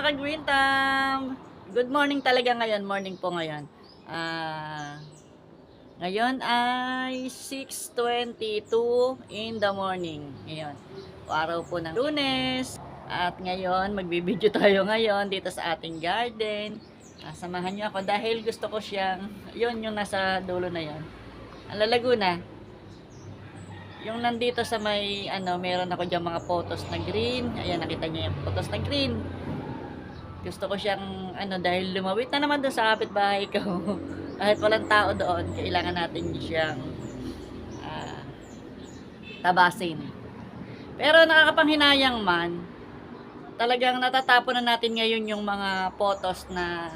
ka-Green Thumb! Good morning talaga ngayon. Morning po ngayon. Ngayon ay 6:22 in the morning. Ngayon, araw po ng Lunes. At ngayon, magbibideo tayo ngayon dito sa ating garden. Samahan niyo ako dahil gusto ko siyang, yun yung nasa dulo na yun. Ang lalago na. Yung nandito sa may, meron ako dyan mga photos na green. Ayan, nakita niyo yung photos na green. Gusto ko siyang, dahil lumawit na naman doon sa kapitbahay ko. Kahit walang tao doon, kailangan natin siyang tabasin. Pero nakakapanghinayang man, talagang natatapon na natin ngayon yung mga photos na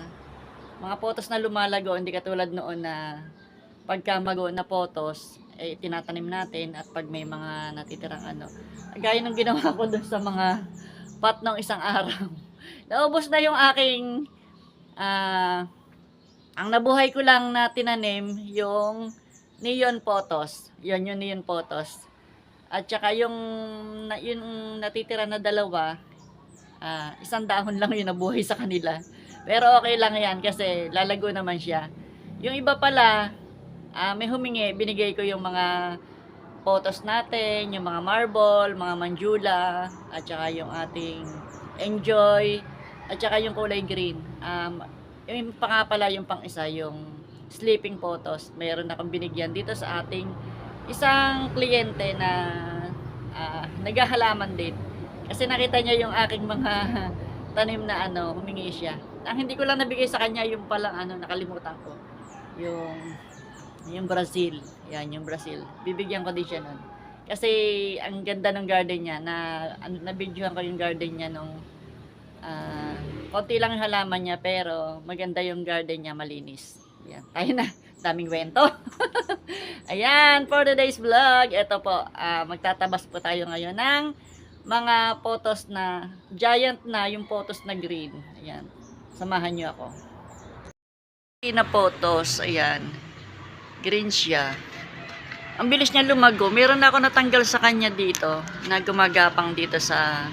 lumalago, hindi katulad noon na pagka mago na photos, tinatanim natin at pag may mga natitirang gaya ng ginawa ko doon sa mga pot ng isang araw. Naubos na yung aking ang nabuhay ko lang na tinanim yung neon photos. Yun yung neon photos. At saka yung natitira na dalawa, isang dahon lang yung nabuhay sa kanila. Pero okay lang yan kasi lalago naman siya. Yung iba pala, may humingi, binigay ko yung mga photos natin, yung mga marble, mga manjula, at saka yung ating enjoy, at saka yung kulay green. Yung pa pala yung pang isa, yung sleeping photos. Mayroon akong binigyan dito sa ating isang kliyente na naghahalaman din. Kasi nakita niya yung aking mga tanim na humingi siya. Ang hindi ko lang nabigay sa kanya yung palang nakalimutan ko. Yung Brazil. Yan, yung Brazil. Bibigyan ko din siya nun. Kasi ang ganda ng garden niya na nabidyohan ko yung garden niya nung konti lang yung halaman niya pero maganda yung garden niya, malinis. Yan. Tayo na. Daming kwento. Ayan, for today's vlog, ito po, magtatabas po tayo ngayon ng mga photos na giant na, yung photos na green. Ayan. Samahan niyo ako. Na photos, ayan. Green siya. Ang bilis niya lumago. Meron na ako natanggal sa kanya dito na gumagapang dito sa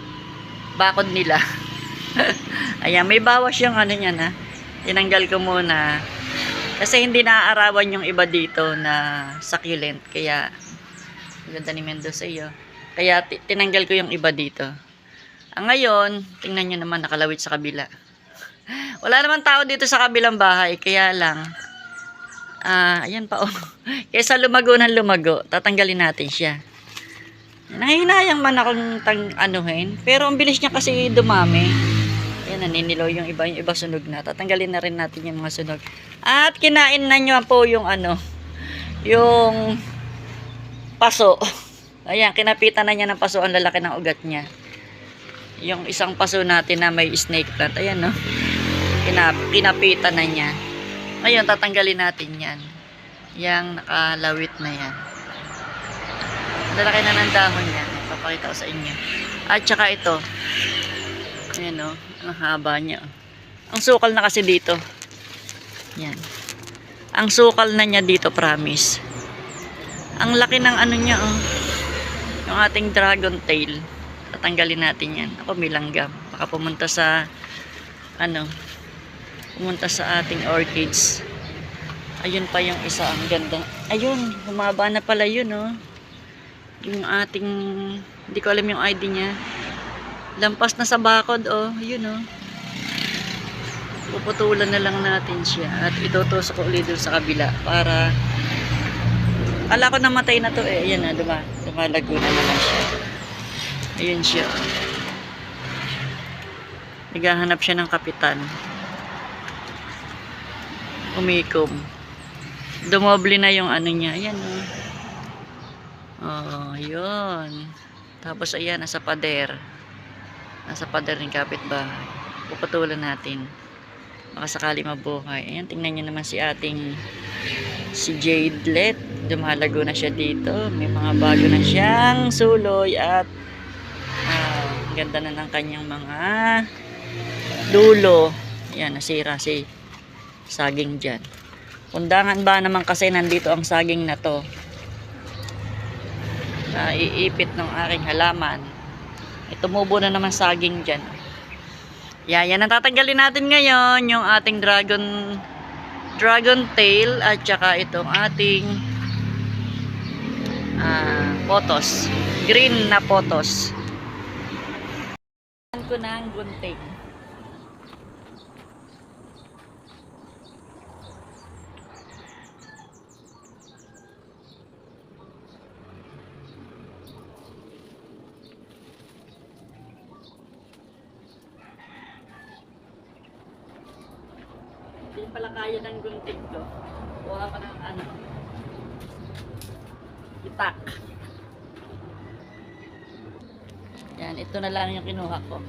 bakod nila. Ayan, may bawas yung niya na. Tinanggal ko muna. Kasi hindi naaarawan yung iba dito na succulent. Kaya, ganda ni Mendoza iyo. Kaya tinanggal ko yung iba dito. Ngayon, tingnan nyo naman nakalawit sa kabila. Wala naman tao dito sa kabilang bahay. Kaya lang, ayan pa oh. Kaysa lumago ng lumago, tatanggalin natin siya. Nahihinayang man akong anuhin. Pero ang bilis niya kasi dumami. Ayan, naninilaw yung iba sunog na. Tatanggalin na rin natin yung mga sunog. At kinain na nyo po yung yung paso. Ayan, kinapitan na niya ng paso ang lalaki ng ugat niya. Yung isang paso natin na may snake plant. Ayan no. Kinapitan na niya. Ngayon, tatanggalin natin yan. Yang nakalawit na yan. Lalaki na ng dahon yan. Papakita ko sa inyo. At saka ito. Ayan o. Ang haba niya. Ang sukal na kasi dito. Yan. Ang sukal na niya dito, promise. Ang laki ng niya oh. Yung ating dragon tail. Tatanggalin natin yan. Ako may langgam. Baka pumunta sa pumunta sa ating orchids. Ayun pa yung isa, ang ganda. Ayun, humaba na pala yun oh. Yung ating, hindi ko alam yung ID niya. Lampas na sa bakod oh, yun oh. Puputulan na lang natin siya at itutusok ko ulit dun sa kabila para kala ko namatay na to eh. Ayan na, lumalago na naman siya. Ayun siya oh. Naghahanap siya ng kapitan. Umikom. Dumoble na yung niya. Ayan oh. Oh, yun. Tapos ayan, nasa pader. Nasa pader ng kapitbahay. Puputulan natin. Baka sakali mabuhay. Ayan, tingnan nyo naman si Jadelet. Dumalago na siya dito. May mga bago na siyang suloy at ganda na ng kanyang mga dulo. Ayan, nasira si saging dyan. Kundangan ba naman kasi nandito ang saging na to. Iipit ng aking halaman. Tumubo na naman saging dyan. Yan ang tatanggalin natin ngayon, yung ating dragon tail at saka itong ating potos. Green na potos. Ko ng gunting. Hindi pala kaya ng gunting ko. Kuha pa ng itak. Yan, ito na lang yung kinuha ko.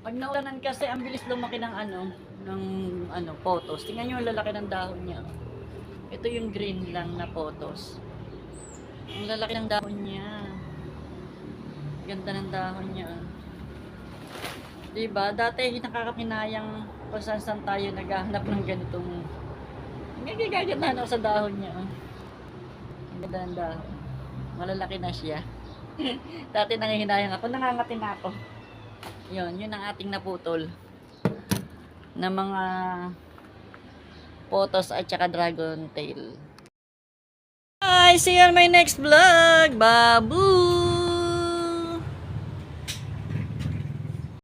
Pag naulanan kasi, ang bilis lumaki ng potos. Tingnan nyo yung lalaki ng dahon niya. Ito yung green lang na potos. Ang lalaki ng dahon niya. Ganda ng dahon niya. Diba? Dati nakakakinayang kung saan tayo naghahanap ng ganitong gagandahan ako sa dahon niya. Ang ganda ng dahon. Malalaki na siya. Dati nangihinayang ako. Nangangati na ako. Yun ang ating naputol na mga potos at saka dragon tail. Bye! See you on my next vlog! Babu!